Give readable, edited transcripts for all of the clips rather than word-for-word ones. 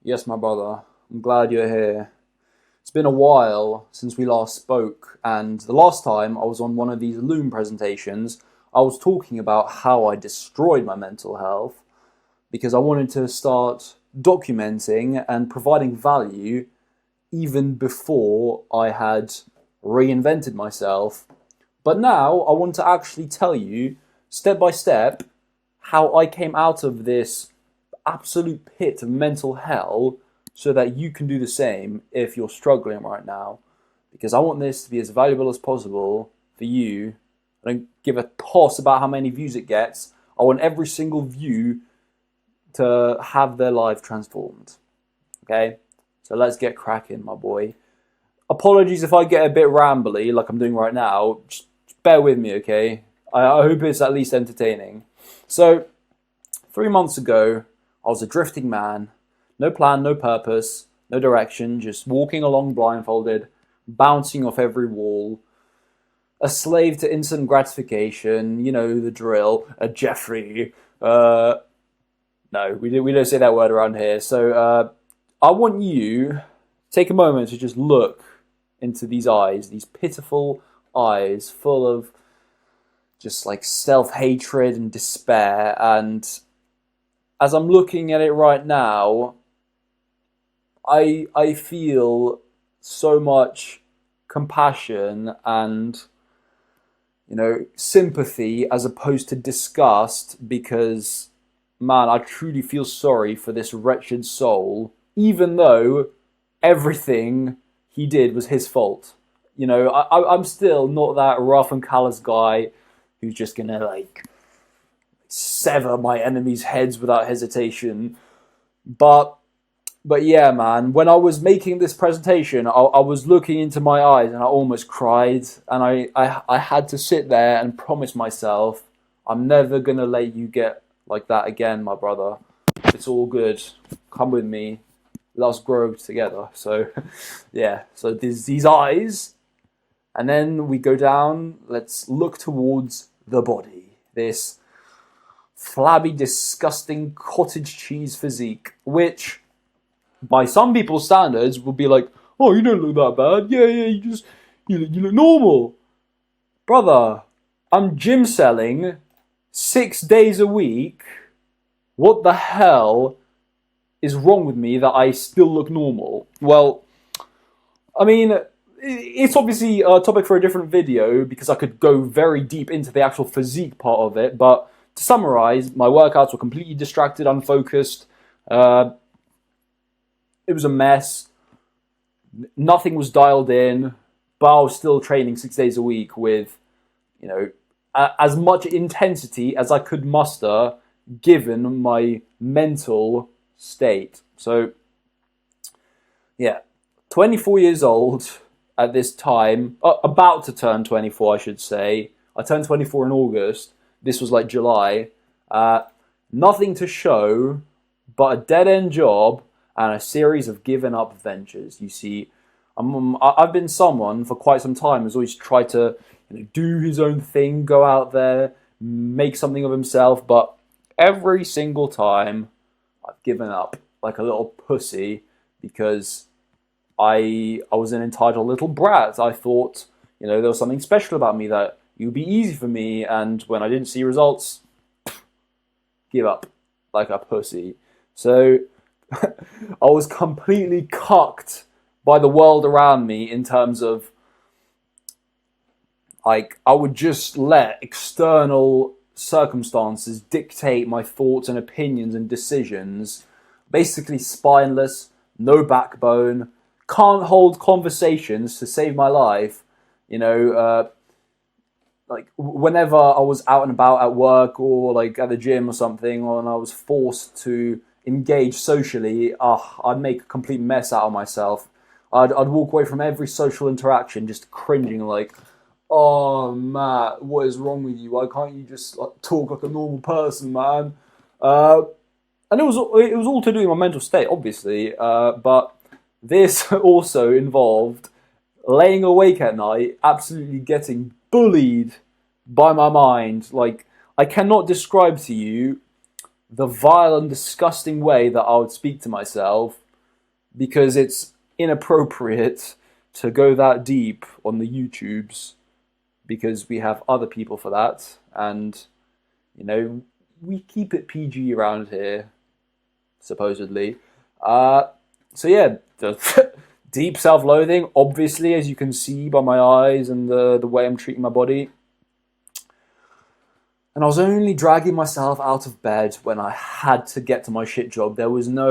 Yes, my brother. I'm glad you're here. It's been a while since we last spoke, and the last time I was on one of these Loom presentations, I was talking about how I destroyed my mental health because I wanted to start documenting and providing value even before I had reinvented myself. But now I want to actually tell you, step by step, how I came out of this absolute pit of mental hell so that you can do the same if you're struggling right now. Because I want this to be as valuable as possible for you. I don't give a toss about how many views it gets. I want every single view to have their life transformed. Okay? So let's get cracking, my boy. Apologies if I get a bit rambly like I'm doing right now. Just bear with me, okay? I hope it's at least entertaining. So, 3 months ago, I was a drifting man. No plan, no purpose, no direction, just walking along blindfolded, bouncing off every wall. A slave to instant gratification, you know the drill. A Jeffrey. No, we don't say that word around here. So I want you to take a moment to just look into these eyes, these pitiful eyes full of just like self-hatred and despair. And as I'm looking at it right now, I feel so much compassion and sympathy as opposed to disgust, because man, I truly feel sorry for this wretched soul, even though everything he did was his fault. I'm still not that rough and callous guy who's just gonna like sever my enemies' heads without hesitation. But yeah, man, when I was making this presentation, I was looking into my eyes and I almost cried. And I had to sit there and promise myself, I'm never going to let you get like that again, my brother. It's all good. Come with me. Let us grow together. So, yeah, so there's these eyes. And then we go down. Let's look towards the body. This flabby, disgusting cottage cheese physique, which by some people's standards will be like, oh, you don't look that bad. Yeah, you look normal. Brother, I'm gym selling 6 days a week. What the hell is wrong with me that I still look normal? Well, I mean, it's obviously a topic for a different video because I could go very deep into the actual physique part of it. But to summarize, my workouts were completely distracted, unfocused. It was a mess. Nothing was dialed in, but I was still training 6 days a week with, as much intensity as I could muster given my mental state. So, yeah, 24 years old at this time, about to turn 24, I should say. I turned 24 in August. This was like July. Nothing to show but a dead-end job and a series of given up ventures. You see, I've been someone for quite some time who's always tried to do his own thing, go out there, make something of himself, but every single time I've given up like a little pussy because I was an entitled little brat. I thought, there was something special about me that it would be easy for me, and when I didn't see results, give up like a pussy. So I was completely cucked by the world around me in terms of, like, I would just let external circumstances dictate my thoughts and opinions and decisions. Basically spineless, no backbone, can't hold conversations to save my life. Like whenever I was out and about at work or like at the gym or something, and I was forced to engage socially, I'd make a complete mess out of myself. I'd walk away from every social interaction just cringing like, oh, Matt, what is wrong with you? Why can't you just talk like a normal person, man? And it was all to do with my mental state, obviously. But this also involved laying awake at night, absolutely getting bullied by my mind. Like, I cannot describe to you the vile and disgusting way that I would speak to myself. because it's inappropriate to go that deep on the YouTubes because we have other people for that, and we keep it PG around here, supposedly. So yeah, the deep self-loathing, obviously, as you can see by my eyes and the way I'm treating my body. And I was only dragging myself out of bed when I had to get to my shit job. There was no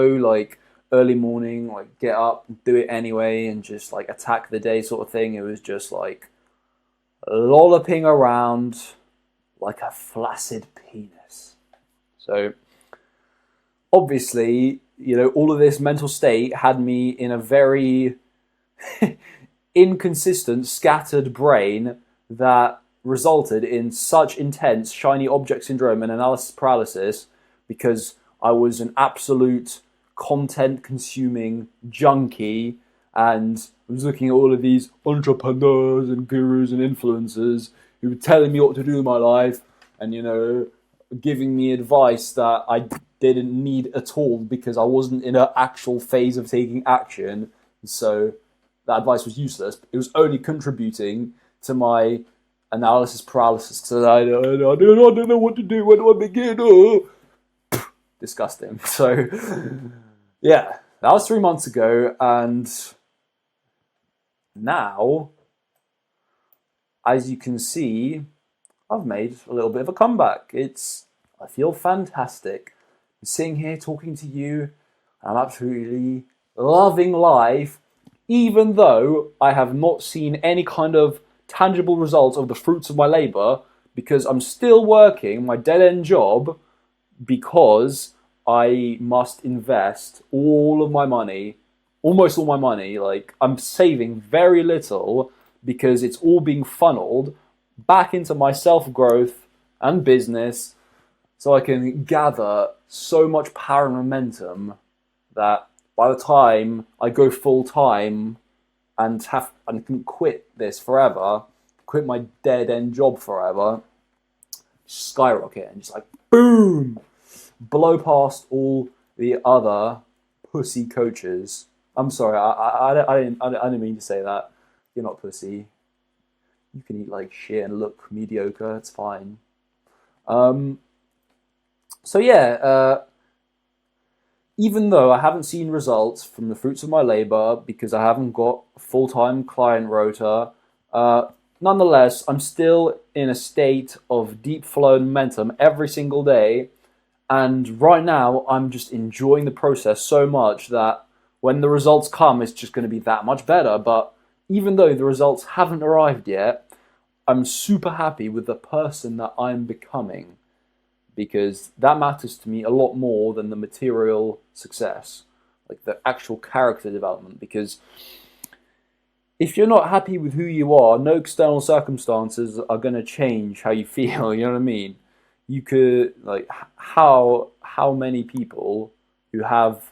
early morning, get up, do it anyway, and just attack the day sort of thing. It was just lolloping around like a flaccid penis. So obviously, all of this mental state had me in a very inconsistent, scattered brain that resulted in such intense shiny object syndrome and analysis paralysis because I was an absolute content consuming junkie and was looking at all of these entrepreneurs and gurus and influencers who were telling me what to do in my life and, giving me advice that I didn't need at all because I wasn't in an actual phase of taking action. So that advice was useless. It was only contributing to my analysis paralysis because I don't know what to do. Where do I begin? Oh. Disgusting. So, yeah, that was 3 months ago, and now, as you can see, I've made a little bit of a comeback. I feel fantastic. I'm sitting here talking to you, and I'm absolutely loving life, even though I have not seen any kind of tangible results of the fruits of my labour, because I'm still working my dead-end job because I must invest all of my money, almost all my money, I'm saving very little because it's all being funneled back into my self-growth and business so I can gather so much power and momentum that by the time I go full-time and can quit this forever, quit my dead-end job forever, skyrocket and just boom, blow past all the other pussy coaches. I'm sorry, I didn't mean to say that. You're not pussy. You can eat shit and look mediocre. It's fine. So yeah, even though I haven't seen results from the fruits of my labor because I haven't got a full-time client rota, nonetheless, I'm still in a state of deep flow momentum every single day. And right now, I'm just enjoying the process so much that when the results come, it's just going to be that much better. But even though the results haven't arrived yet, I'm super happy with the person that I'm becoming, because that matters to me a lot more than the material success, the actual character development. Because if you're not happy with who you are, no external circumstances are going to change how you feel. You know what I mean? You could how many people who have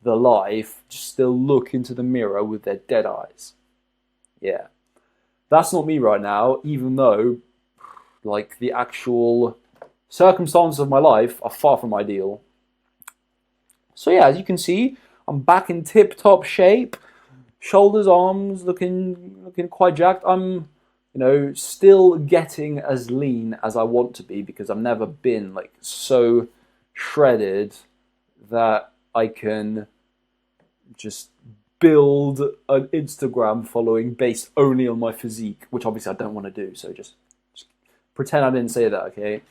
the life just still look into the mirror with their dead eyes? Yeah, that's not me right now. Even though the actual circumstances of my life are far from ideal. So yeah, as you can see, I'm back in tip-top shape. Shoulders, arms looking quite jacked. I'm still getting as lean as I want to be because I've never been so shredded that I can just build an Instagram following based only on my physique, which obviously I don't want to do. So just pretend I didn't say that, okay?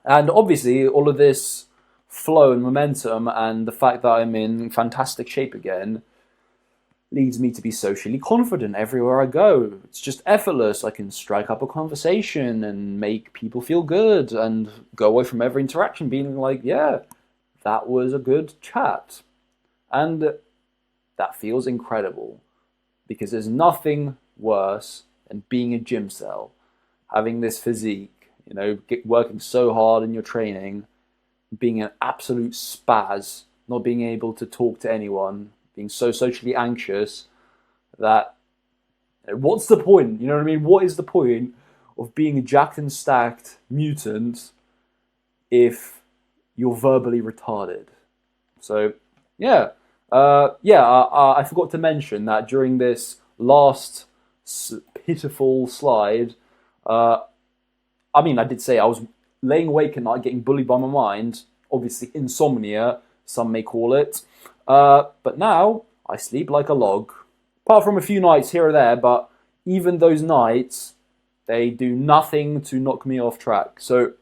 And obviously all of this flow and momentum and the fact that I'm in fantastic shape again leads me to be socially confident everywhere I go. It's just effortless. I can strike up a conversation and make people feel good and go away from every interaction being yeah, that was a good chat. And that feels incredible because there's nothing worse than being a gym cell, having this physique, working so hard in your training, being an absolute spaz, not being able to talk to anyone, being so socially anxious that what's the point? You know what I mean? What is the point of being a jacked and stacked mutant if you're verbally retarded? So yeah, Yeah, I forgot to mention that during this last pitiful slide, uh, I mean, I did say I was laying awake at night getting bullied by my mind, obviously insomnia, some may call it. But now I sleep like a log. Apart from a few nights here or there, but even those nights, they do nothing to knock me off track. So,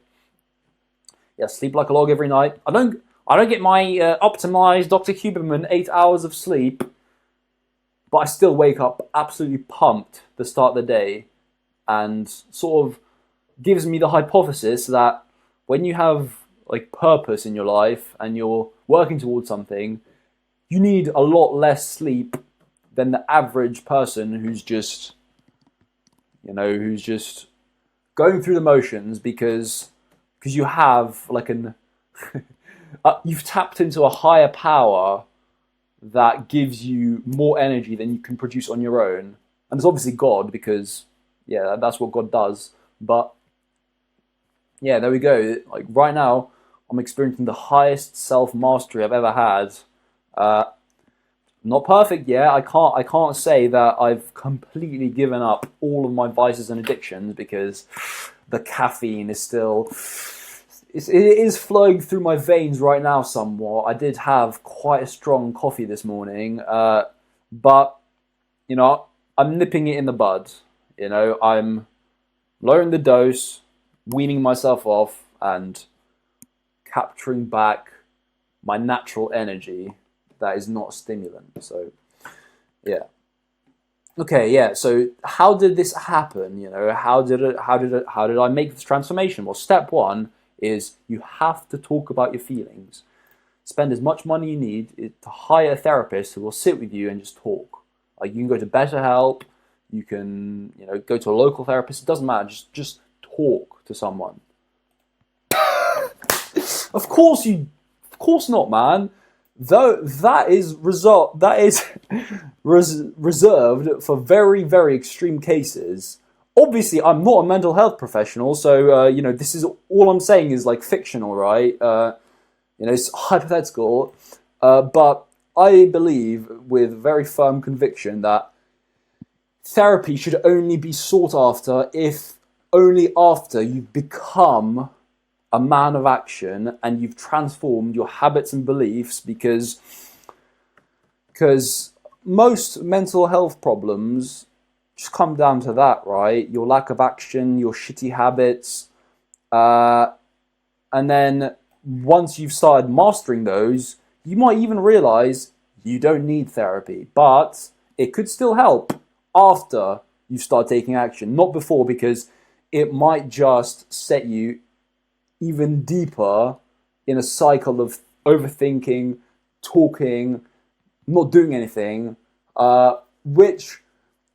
yeah, sleep like a log every night. I don't get my optimized Dr. Huberman 8 hours of sleep, but I still wake up absolutely pumped to start the day, and sort of gives me the hypothesis that when you have like purpose in your life and you're working towards something, you need a lot less sleep than the average person who's just going through the motions because you have like an you've tapped into a higher power that gives you more energy than you can produce on your own. And it's obviously God, because yeah, that's what God does. But yeah, there we go. Like right now, I'm experiencing the highest self mastery I've ever had. Uh, Not perfect yet. I can't say that I've completely given up all of my vices and addictions, because the caffeine is still it is flowing through my veins right now somewhat. I did have quite a strong coffee this morning, but I'm nipping it in the bud. I'm lowering the dose, weaning myself off, and capturing back my natural energy that is not stimulant. So, yeah. Okay, yeah. So, how did this happen? How did I make this transformation? Well, step one is you have to talk about your feelings. Spend as much money you need to hire a therapist who will sit with you and just talk. Like, you can go to BetterHelp, you can go to a local therapist. It doesn't matter. Just talk to someone. Of course not, man. Though that is reserved for very, very extreme cases. Obviously, I'm not a mental health professional, so this is all I'm saying is like fictional, right? It's hypothetical, but I believe with very firm conviction that therapy should only be sought after if only after you've become a man of action and you've transformed your habits and beliefs, because most mental health problems just come down to that, right? Your lack of action, your shitty habits, and then once you've started mastering those, you might even realize you don't need therapy, but it could still help after you start taking action, not before, because it might just set you even deeper in a cycle of overthinking, talking, not doing anything, which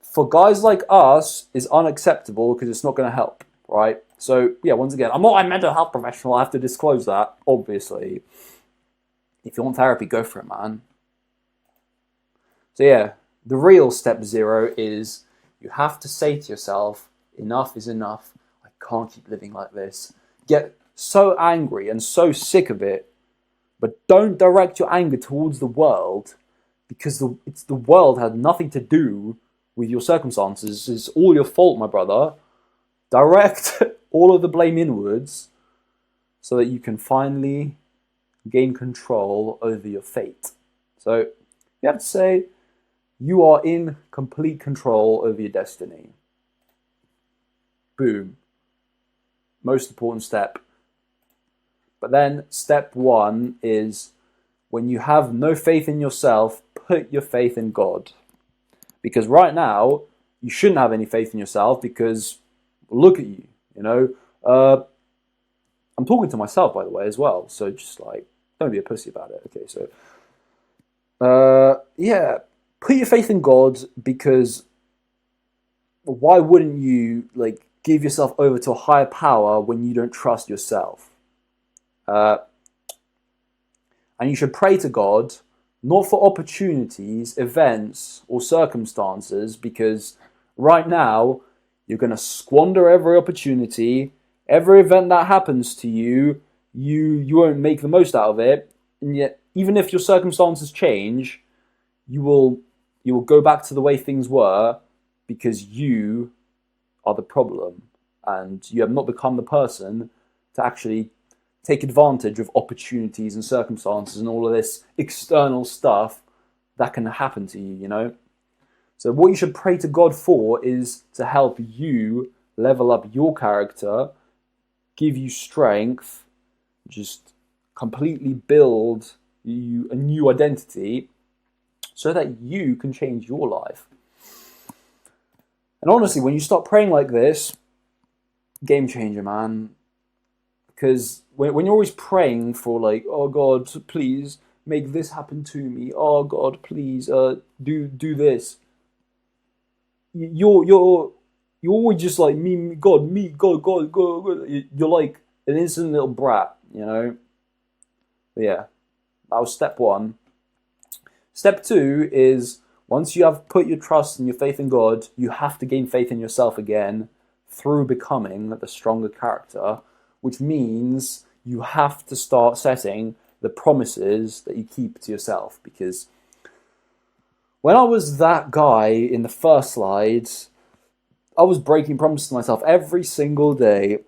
for guys like us is unacceptable because it's not going to help, right? So yeah, once again, I'm not a mental health professional. I have to disclose that, obviously. If you want therapy, go for it, man. So yeah, the real step zero is you have to say to yourself, enough is enough. I can't keep living like this. Get so angry and so sick of it, but don't direct your anger towards the world, because the world had nothing to do with your circumstances. It's all your fault, my brother. Direct all of the blame inwards so that you can finally gain control over your fate. So you have to say you are in complete control over your destiny. Boom. Most important step. But then step one is, when you have no faith in yourself, put your faith in God. Because right now, you shouldn't have any faith in yourself, because look at you, I'm talking to myself, by the way, as well. So just like, don't be a pussy about it. Okay, so, yeah, put your faith in God, because why wouldn't you like give yourself over to a higher power when you don't trust yourself? And you should pray to God, not for opportunities, events, or circumstances, because right now you're going to squander every opportunity, every event that happens to you won't make the most out of it. And yet, even if your circumstances change, you will go back to the way things were because you are the problem and you have not become the person to actually take advantage of opportunities and circumstances and all of this external stuff that can happen to you, you know? So what you should pray to God for is to help you level up your character, give you strength, just completely build you a new identity so that you can change your life. And honestly, when you start praying like this, game changer, man. Because when you're always praying for like, oh God, please make this happen to me. Oh God, please do this. You're always just like me, God, God. You're like an innocent little brat, you know. But yeah, that was step one. Step two is once you have put your trust and your faith in God, you have to gain faith in yourself again through becoming the stronger character, which means you have to start setting the promises that you keep to yourself. Because when I was that guy in the first slide, I was breaking promises to myself every single day.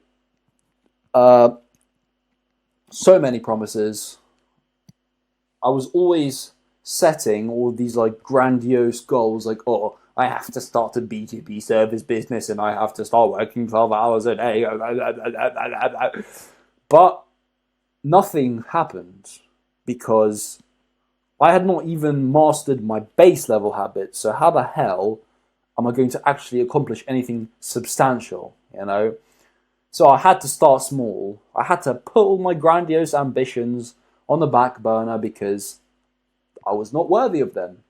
So many promises. I was always setting all these like grandiose goals, like, oh, I have to start a B2B service business and I have to start working 12 hours a day. But nothing happened because I had not even mastered my base level habits. So how the hell am I going to actually accomplish anything substantial, you know? So I had to start small. I had to put all my grandiose ambitions on the back burner because I was not worthy of them.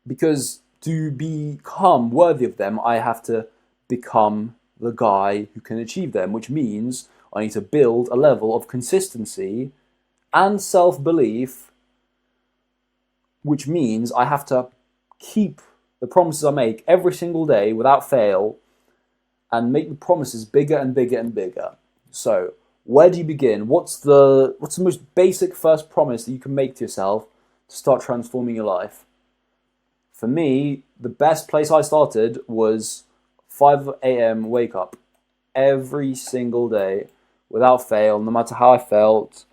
Because to become worthy of them, I have to become the guy who can achieve them, which means I need to build a level of consistency and self-belief, which means I have to keep the promises I make every single day without fail and make the promises bigger and bigger and bigger. So, where do you begin? What's the most basic first promise that you can make to yourself to start transforming your life? For me, the best place I started was 5 a.m. wake up every single day without fail, no matter how I felt,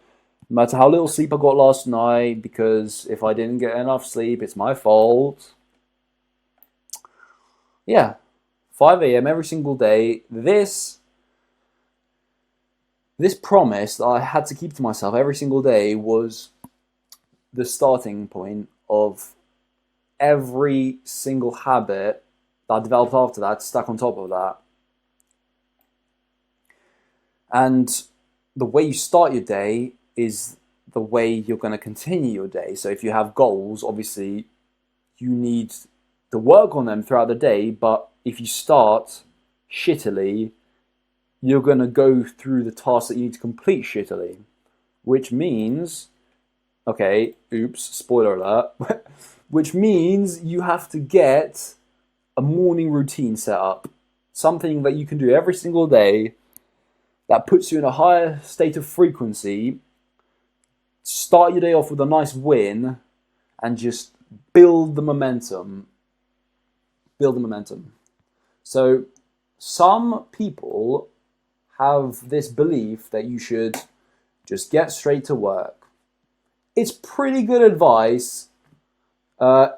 no matter how little sleep I got last night, because if I didn't get enough sleep, it's my fault. Yeah, 5 a.m. every single day. This promise that I had to keep to myself every single day was the starting point of every single habit that I developed after that, stuck on top of that. And the way you start your day is the way you're going to continue your day. So if you have goals, obviously you need to work on them throughout the day, but if you start shittily, you're going to go through the tasks that you need to complete shittily, which means, okay, oops, spoiler alert, which means you have to get a morning routine set up, something that you can do every single day that puts you in a higher state of frequency, start your day off with a nice win, and just build the momentum. Build the momentum. So some people have this belief that you should just get straight to work. It's pretty good advice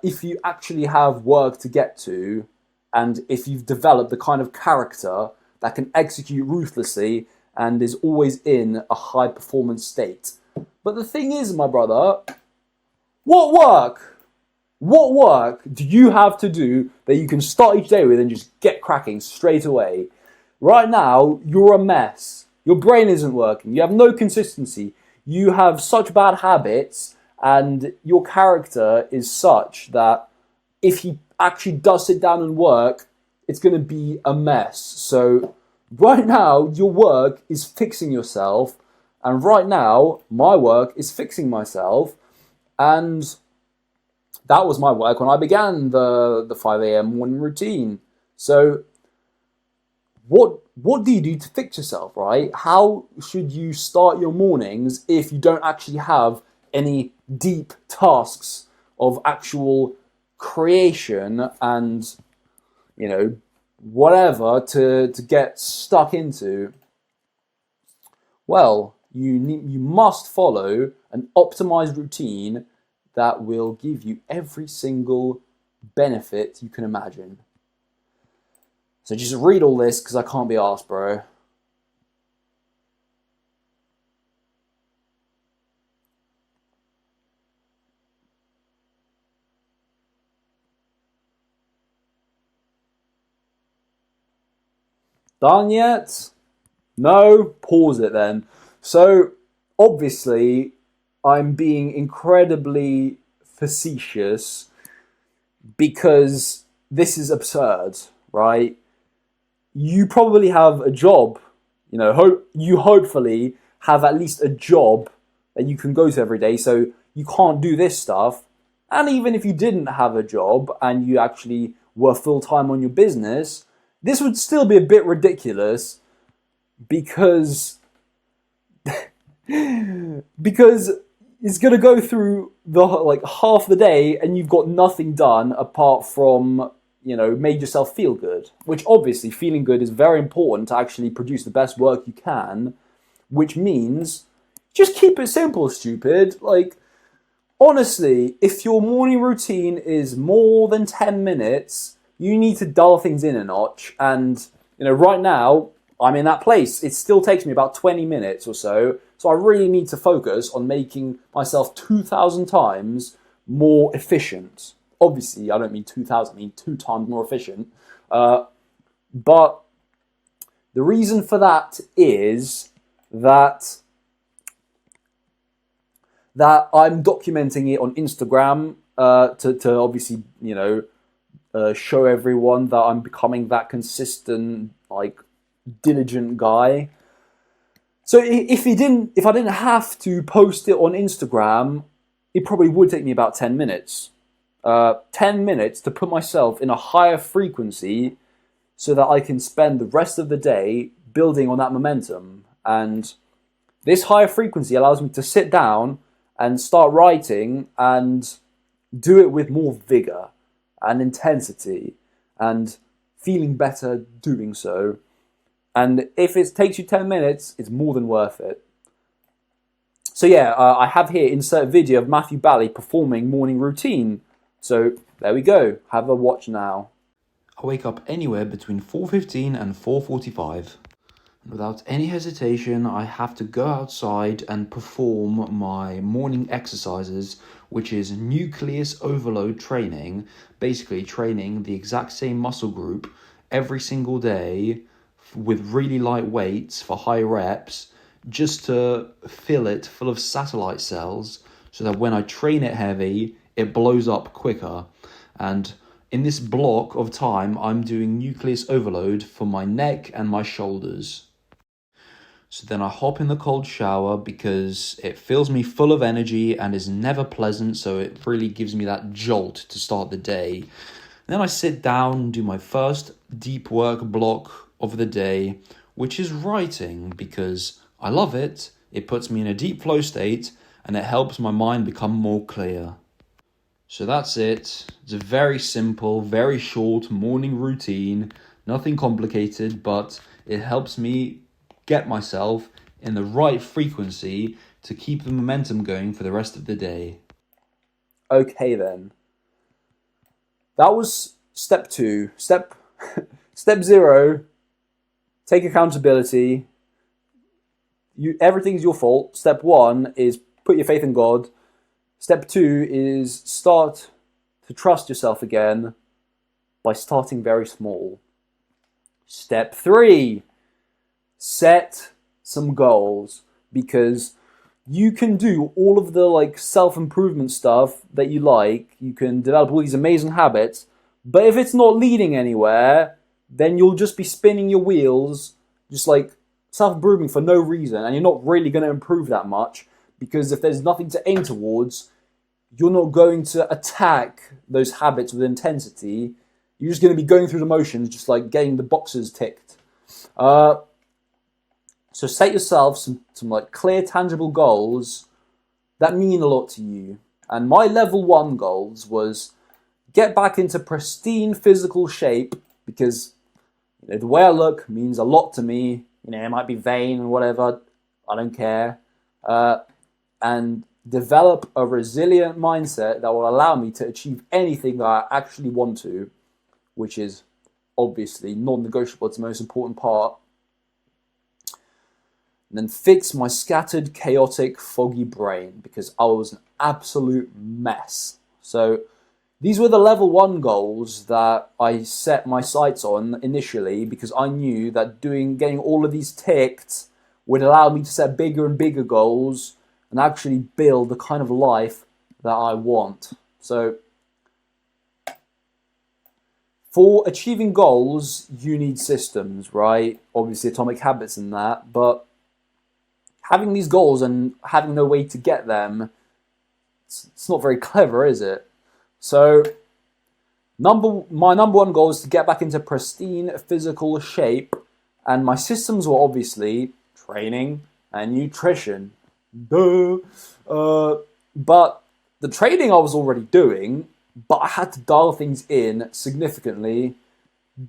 if you actually have work to get to and if you've developed the kind of character that can execute ruthlessly and is always in a high performance state. But the thing is, my brother, what work do you have to do that you can start each day with and just get cracking straight away? Right now, you're a mess. Your brain isn't working. You have no consistency. You have such bad habits, and your character is such that if he actually does sit down and work, it's going to be a mess. So right now, your work is fixing yourself, and right now, my work is fixing myself, and that was my work when I began the 5 a.m. morning routine. So what do you do to fix yourself, right? How should you start your mornings if you don't actually have any deep tasks of actual creation and, whatever to get stuck into, well, you must follow an optimized routine that will give you every single benefit you can imagine. So just read all this because I can't be arsed, bro. Done yet? No? Pause it then. So, obviously, I'm being incredibly facetious because this is absurd, right? You probably have a job, you hopefully have at least a job that you can go to every day, so you can't do this stuff. And even if you didn't have a job and you actually were full-time on your business, this would still be a bit ridiculous because because it's going to go through the half the day and you've got nothing done apart from made yourself feel good, which obviously feeling good is very important to actually produce the best work you can, which means just keep it simple, stupid. Honestly, if your morning routine is more than 10 minutes, you need to dial things in a notch. And, right now, I'm in that place. It still takes me about 20 minutes or so. So I really need to focus on making myself 2,000 times more efficient. Obviously, I don't mean 2,000, I mean 2 times more efficient. But the reason for that is that I'm documenting it on Instagram to obviously, show everyone that I'm becoming that consistent, diligent guy. So if I didn't have to post it on Instagram, it probably would take me about 10 minutes. 10 minutes to put myself in a higher frequency so that I can spend the rest of the day building on that momentum. And this higher frequency allows me to sit down and start writing and do it with more vigor and intensity and feeling better doing so. And if it takes you 10 minutes, it's more than worth it. So yeah, I have here insert video of Matthew Bally performing morning routine. So there we go. Have a watch now. I wake up anywhere between 4:15 and 4:45. Without any hesitation, I have to go outside and perform my morning exercises, which is nucleus overload training, basically training the exact same muscle group every single day with really light weights for high reps, just to fill it full of satellite cells so that when I train it heavy, it blows up quicker. And in this block of time, I'm doing nucleus overload for my neck and my shoulders. So then I hop in the cold shower because it fills me full of energy and is never pleasant, so it really gives me that jolt to start the day. And then I sit down and do my first deep work block of the day, which is writing, because I love it. It puts me in a deep flow state and it helps my mind become more clear. So that's it. It's a very simple, very short morning routine, nothing complicated, but it helps me get myself in the right frequency to keep the momentum going for the rest of the day. Okay then. That was step 2. Step 0, take accountability. Everything's your fault. Step 1 is put your faith in God. Step 2 is start to trust yourself again by starting very small. Step 3, set some goals, because you can do all of the self-improvement stuff that you like. You can develop all these amazing habits, but if it's not leading anywhere, then you'll just be spinning your wheels, just self-improving for no reason, and you're not really going to improve that much, because if there's nothing to aim towards, you're not going to attack those habits with intensity. You're just going to be going through the motions, just getting the boxes ticked. So set yourself some clear, tangible goals that mean a lot to you. And my level 1 goals was get back into pristine physical shape, because the way I look means a lot to me. It might be vain and whatever, I don't care. And develop a resilient mindset that will allow me to achieve anything that I actually want to, which is obviously non-negotiable. It's the most important part. And then fix my scattered, chaotic, foggy brain, because I was an absolute mess. So these were the level 1 goals that I set my sights on initially, because I knew that getting all of these ticked would allow me to set bigger and bigger goals and actually build the kind of life that I want. So for achieving goals, you need systems, right? Obviously Atomic Habits and that, but having these goals and having no way to get them, it's not very clever, is it? So my number 1 goal is to get back into pristine physical shape, and my systems were obviously training and nutrition. Duh. But the training I was already doing, but I had to dial things in significantly,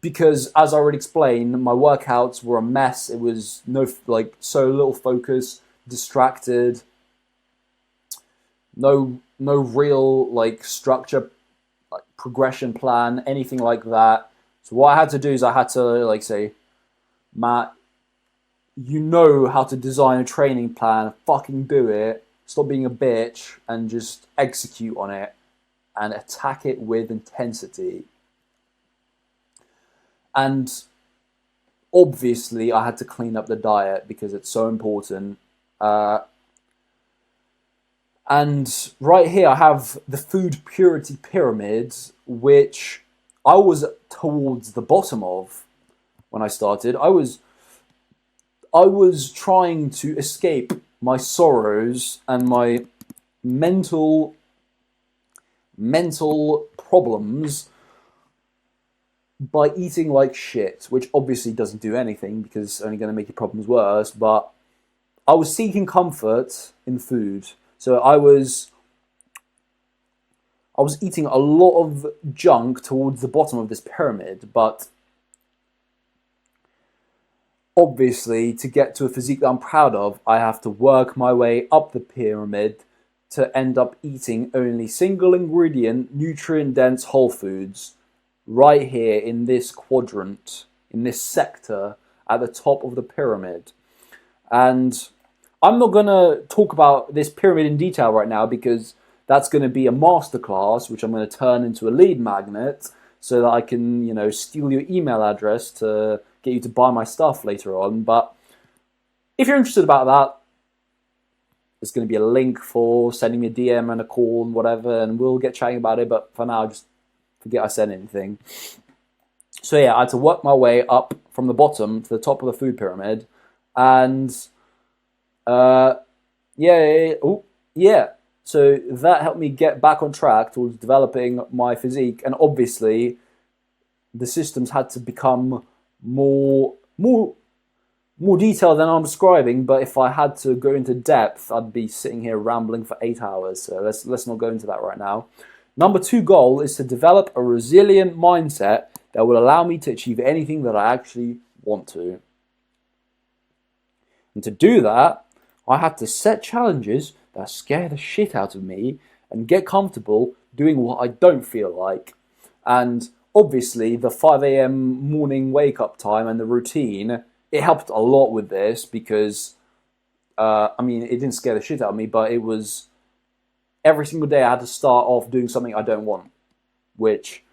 because as I already explained, my workouts were a mess. It was so little focus, distracted, no real structure, progression plan, anything like that. So what I had to do is I had to say, Matt, you know how to design a training plan, fucking do it, stop being a bitch and just execute on it and attack it with intensity. And obviously I had to clean up the diet because it's so important. And right here I have the food purity pyramid, which I was towards the bottom of when I started. I was trying to escape my sorrows and my mental problems by eating like shit, which obviously doesn't do anything because it's only going to make your problems worse. But I was seeking comfort in food. So I was eating a lot of junk towards the bottom of this pyramid, but obviously to get to a physique that I'm proud of, I have to work my way up the pyramid to end up eating only single ingredient, nutrient dense whole foods right here in this quadrant, in this sector at the top of the pyramid. And I'm not going to talk about this pyramid in detail right now because that's going to be a masterclass, which I'm going to turn into a lead magnet so that I can, steal your email address to get you to buy my stuff later on. But if you're interested about that, there's going to be a link for sending me a DM and a call and whatever, and we'll get chatting about it. But for now, just forget I said anything. So yeah, I had to work my way up from the bottom to the top of the food pyramid, and so that helped me get back on track towards developing my physique. And obviously, the systems had to become more detailed than I'm describing. But if I had to go into depth, I'd be sitting here rambling for 8 hours. So let's not go into that right now. Number 2 goal is to develop a resilient mindset that will allow me to achieve anything that I actually want to. And to do that, I had to set challenges that scare the shit out of me and get comfortable doing what I don't feel like. And obviously, the 5 a.m. morning wake-up time and the routine, it helped a lot with this because, it didn't scare the shit out of me, but it was every single day I had to start off doing something I don't want, which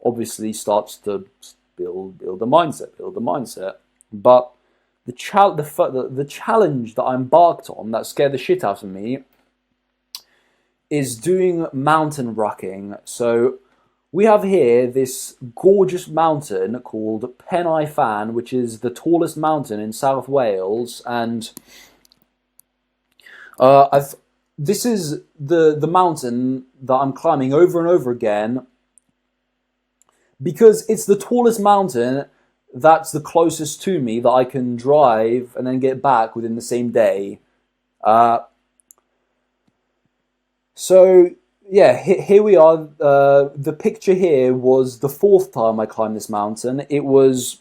obviously starts to build the mindset. But the challenge that I embarked on that scared the shit out of me is doing mountain rucking. So we have here this gorgeous mountain called Pen y Fan, which is the tallest mountain in South Wales, and this is the mountain that I'm climbing over and over again because it's the tallest mountain that's the closest to me that I can drive and then get back within the same day. So yeah, here we are. The picture here was the fourth time I climbed this mountain. It was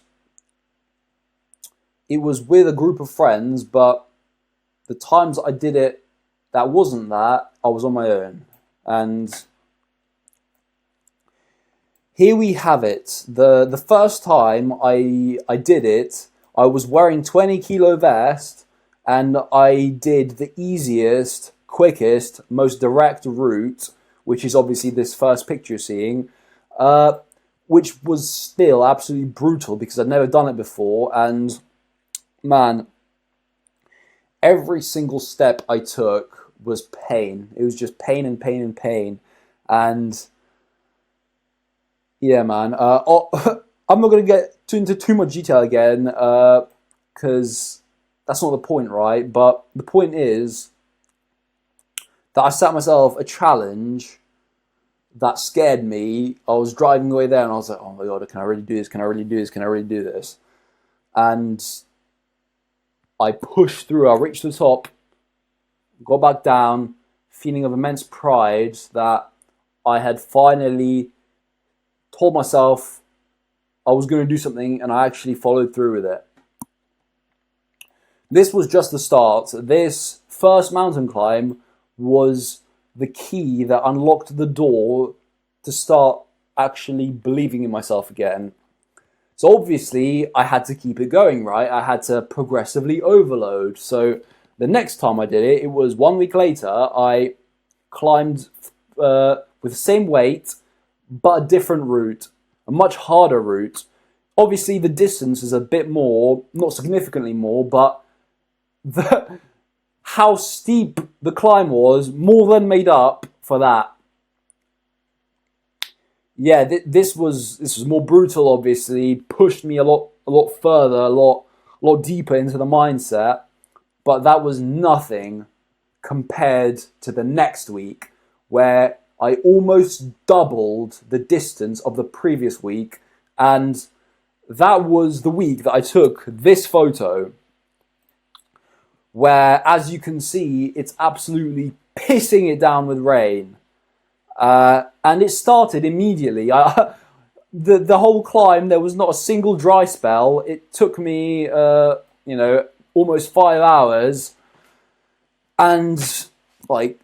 with a group of friends, but the times I did it, that wasn't that. I was on my own, and here we have it. The first time I did it, I was wearing 20 kilo vest, and I did the easiest, quickest, most direct route, which is obviously this first picture you're seeing, which was still absolutely brutal because I'd never done it before, and man, every single step I took was pain. It was just pain and pain and pain, and yeah, man. I'm not going to get into too much detail again, because that's not the point, right? But the point is that I set myself a challenge that scared me. I was driving away there, and I was like, "Oh my god, can I really do this? Can I really do this? Can I really do this?" And I pushed through. I reached the top, got back down, feeling of immense pride that I had finally told myself I was going to do something, and I actually followed through with it. This was just the start. This first mountain climb was the key that unlocked the door to start actually believing in myself again. So obviously, I had to keep it going, right? I had to progressively overload. So the next time I did it, it was 1 week later. I climbed with the same weight, but a different route, a much harder route. Obviously, the distance is a bit more, not significantly more, but how steep the climb was more than made up for that. Yeah, this was more brutal. Obviously, pushed me a lot further, a lot deeper into the mindset. But that was nothing compared to the next week, where I almost doubled the distance of the previous week, and that was the week that I took this photo, where, as you can see, it's absolutely pissing it down with rain. And it started immediately. The whole climb, there was not a single dry spell. It took me, almost 5 hours, and like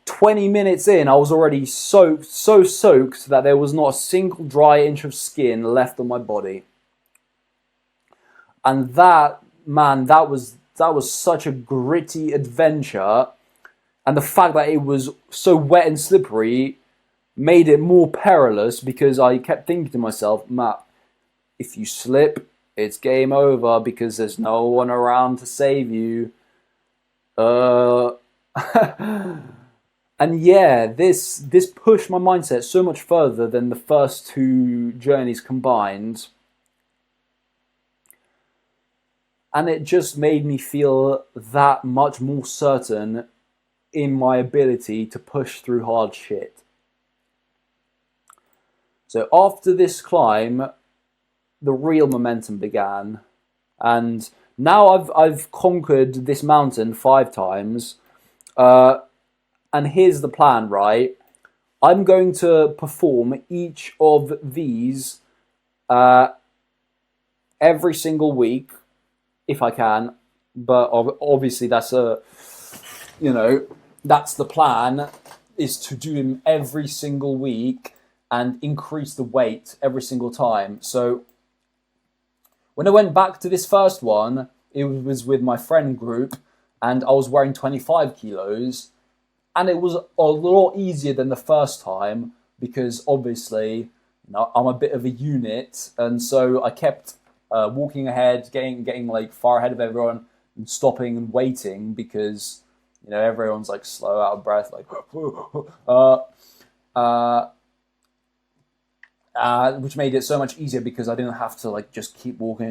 20 minutes in, I was already so soaked that there was not a single dry inch of skin left on my body. And that was such a gritty adventure, and the fact that it was so wet and slippery made it more perilous, because I kept thinking to myself, Matt, if you slip, it's game over because there's no one around to save you. And yeah, this pushed my mindset so much further than the first two journeys combined. And it just made me feel that much more certain in my ability to push through hard shit. So after this climb, the real momentum began. And now I've conquered this mountain 5 times. And here's the plan, right? I'm going to perform each of these every single week, if I can. But obviously that's that's the plan, is to do them every single week and increase the weight every single time. So when I went back to this first one, it was with my friend group, and I was wearing 25 kilos, and it was a lot easier than the first time because obviously, I'm a bit of a unit, and so I kept walking ahead, getting like far ahead of everyone, and stopping and waiting because everyone's like slow, out of breath, like which made it so much easier because I didn't have to like just keep walking,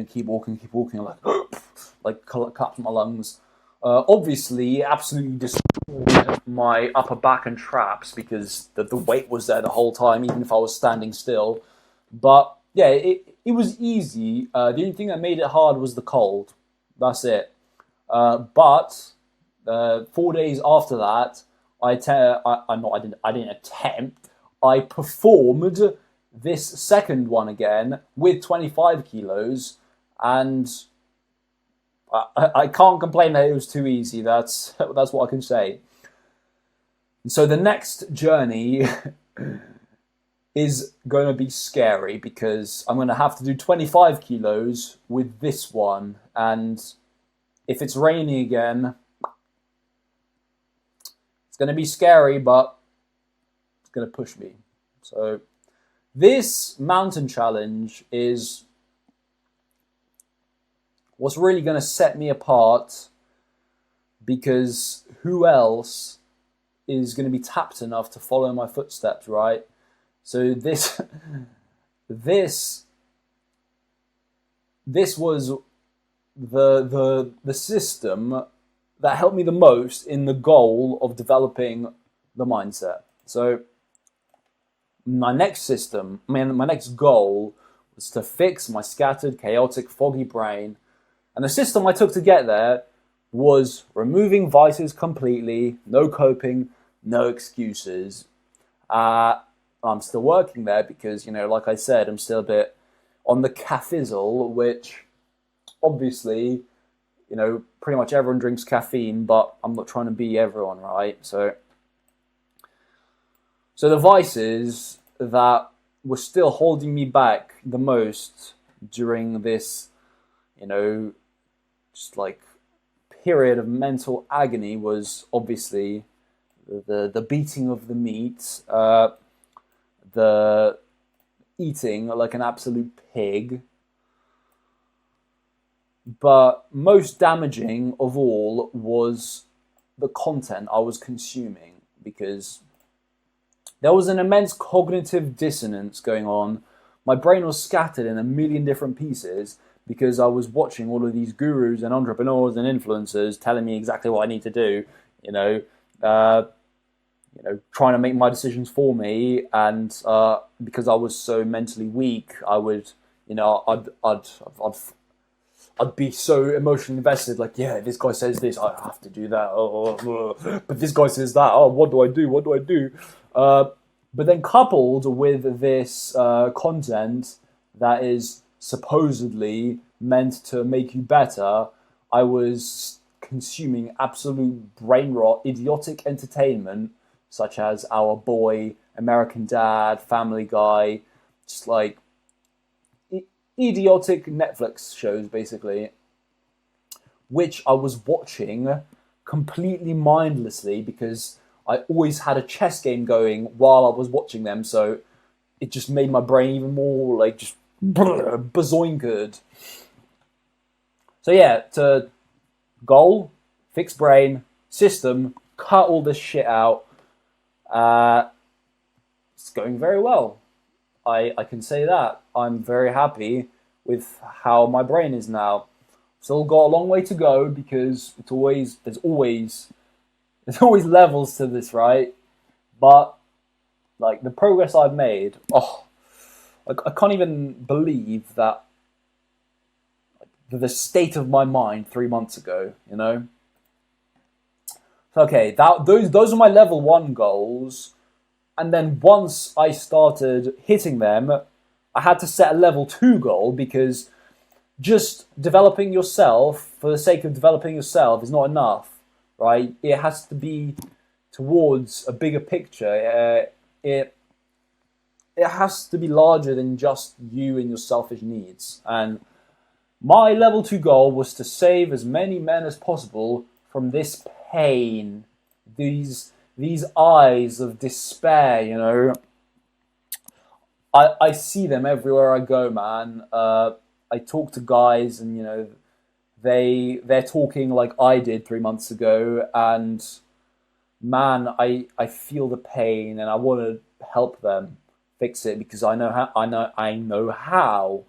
like collapse my lungs. Obviously, it absolutely destroyed my upper back and traps because the weight was there the whole time, even if I was standing still. But yeah, it was easy. The only thing that made it hard was the cold. That's it. But 4 days after that, I didn't attempt. I performed this second one again with 25 kilos, and I can't complain that it was too easy. That's what I can say. So the next journey is going to be scary because I'm going to have to do 25 kilos with this one, and if it's raining again, it's going to be scary, but it's going to push me. So this mountain challenge is what's really going to set me apart, because who else is going to be tapped enough to follow my footsteps, right? So this was the system that helped me the most in the goal of developing the mindset. So my next goal was to fix my scattered, chaotic, foggy brain. And the system I took to get there was removing vices completely, no coping, no excuses. I'm still working there because, like I said, I'm still a bit on the caffizzle, which obviously, pretty much everyone drinks caffeine, but I'm not trying to be everyone, right? So the vices that were still holding me back the most during this, just like period of mental agony was obviously the beating of the meat, the eating like an absolute pig. But most damaging of all was the content I was consuming, because there was an immense cognitive dissonance going on. My brain was scattered in a million different pieces because I was watching all of these gurus and entrepreneurs and influencers telling me exactly what I need to do, trying to make my decisions for me. And because I was so mentally weak, I would, I'd be so emotionally invested, like, yeah, this guy says this, I have to do that. But this guy says that, what do I do? But then coupled with this content that is supposedly meant to make you better, I was consuming absolute brain rot, idiotic entertainment, such as Our Boy, American Dad, Family Guy, just like idiotic Netflix shows, basically, which I was watching completely mindlessly because I always had a chess game going while I was watching them, so it just made my brain even more like just bazoinkered. So yeah, to goal, fix brain, system, cut all this shit out. It's going very well. I can say that. I'm very happy with how my brain is now. Still got a long way to go because there's always levels to this, right? But like the progress I've made, I can't even believe that the state of my mind 3 months ago, Okay, those are my level 1 goals. And then once I started hitting them, I had to set a level 2 goal, because just developing yourself for the sake of developing yourself is not enough, right? It has to be towards a bigger picture. It has to be larger than just you and your selfish needs. And my level 2 goal was to save as many men as possible from this pain, these eyes of despair, I see them everywhere I go, man. I talk to guys and, they're talking like I did 3 months ago, and man, I feel the pain and I want to help them fix it because I know how.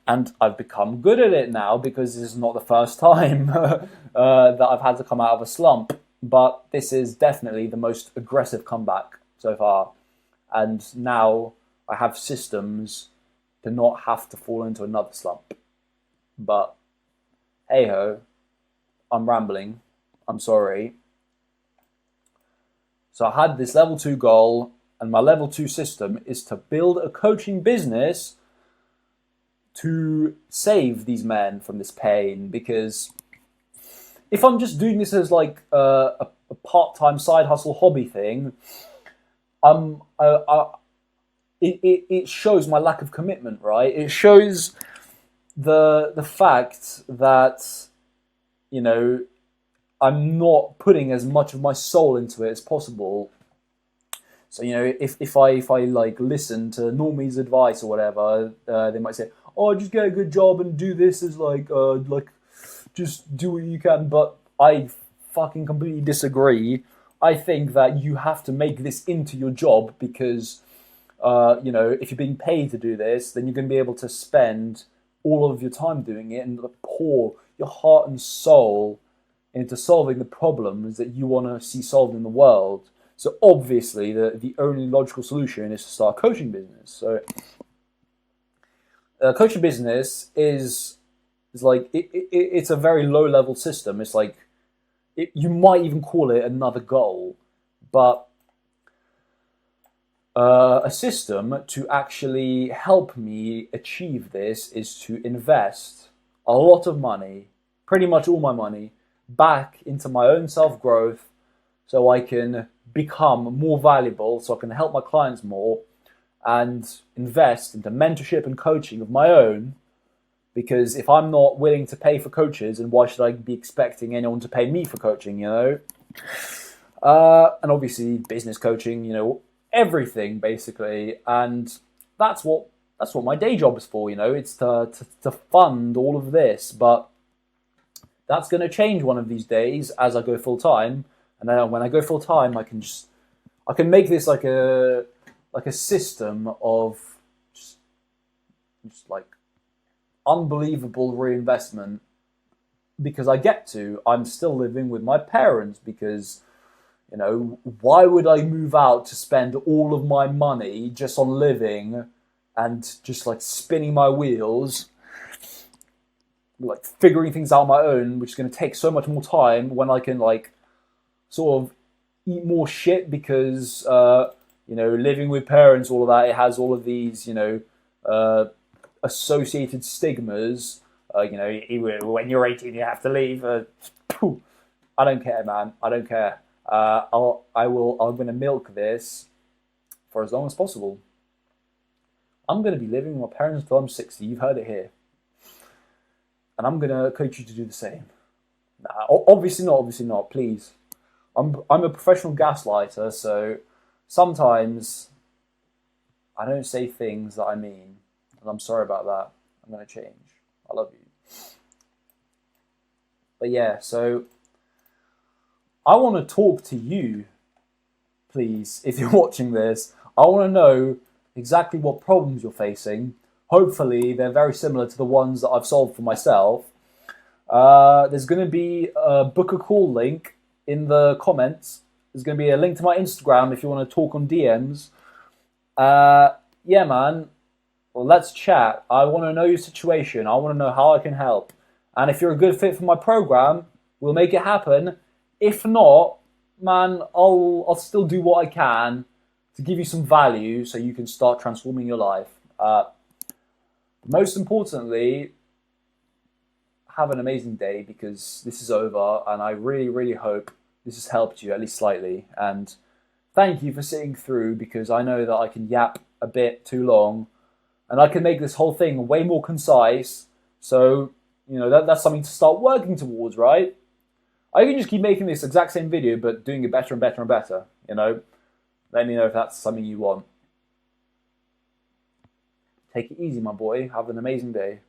And I've become good at it now because this is not the first time that I've had to come out of a slump. But this is definitely the most aggressive comeback so far. And now I have systems to not have to fall into another slump. But hey ho, I'm rambling. I'm sorry. So I had this level 2 goal, and my level 2 system is to build a coaching business to save these men from this pain. Because if I'm just doing this as like a part-time side hustle hobby thing, it shows my lack of commitment, right? It shows the fact that, you know, I'm not putting as much of my soul into it as possible. So, you know, if I like listen to normies' advice or whatever, they might say, "Oh, just get a good job and do this as like just do what you can." But I fucking completely disagree. I think that you have to make this into your job because, you know, if you're being paid to do this, then you're going to be able to spend all of your time doing it and pour your heart and soul into solving the problems that you want to see solved in the world. So obviously, the only logical solution is to start a coaching business. So, coaching business is like it's a very low level system. It's like you might even call it another goal, but a system to actually help me achieve this is to invest a lot of money, pretty much all my money, back into my own self growth, so I can become more valuable, so I can help my clients more, and invest into mentorship and coaching of my own. Because if I'm not willing to pay for coaches, then why should I be expecting anyone to pay me for coaching, you know? And obviously business coaching, you know, everything basically. And that's what my day job is for, you know. It's to fund all of this. But that's going to change one of these days as I go full time. And then when I go full time, I can make this like a system of just like unbelievable reinvestment, because I'm still living with my parents, because, you know, why would I move out to spend all of my money just on living and just like spinning my wheels, like figuring things out on my own, which is going to take so much more time, when I can like sort of eat more shit, because you know, living with parents, all of that, it has all of these, you know, associated stigmas. You know, when you're 18, you have to leave. I don't care, man. I don't care. I'm going to milk this for as long as possible. I'm going to be living with my parents until I'm 60. You've heard it here. And I'm going to coach you to do the same. Nah, obviously not, please. I'm a professional gaslighter, so sometimes I don't say things that I mean. And I'm sorry about that. I'm going to change. I love you. But yeah, so I want to talk to you, please, if you're watching this. I want to know exactly what problems you're facing. Hopefully, they're very similar to the ones that I've solved for myself. There's going to be a book a call link in the comments. There's going to be a link to my Instagram if you want to talk on DMs. Yeah, man. Well, let's chat. I want to know your situation. I want to know how I can help. And if you're a good fit for my program, we'll make it happen. If not, man, I'll still do what I can to give you some value so you can start transforming your life. Most importantly, have an amazing day, because this is over, and I really, really hope this has helped you at least slightly. And thank you for sitting through, because I know that I can yap a bit too long, and I can make this whole thing way more concise. So, you know, that's something to start working towards, right? I can just keep making this exact same video, but doing it better and better and better, you know? Let me know if that's something you want. Take it easy, my boy. Have an amazing day.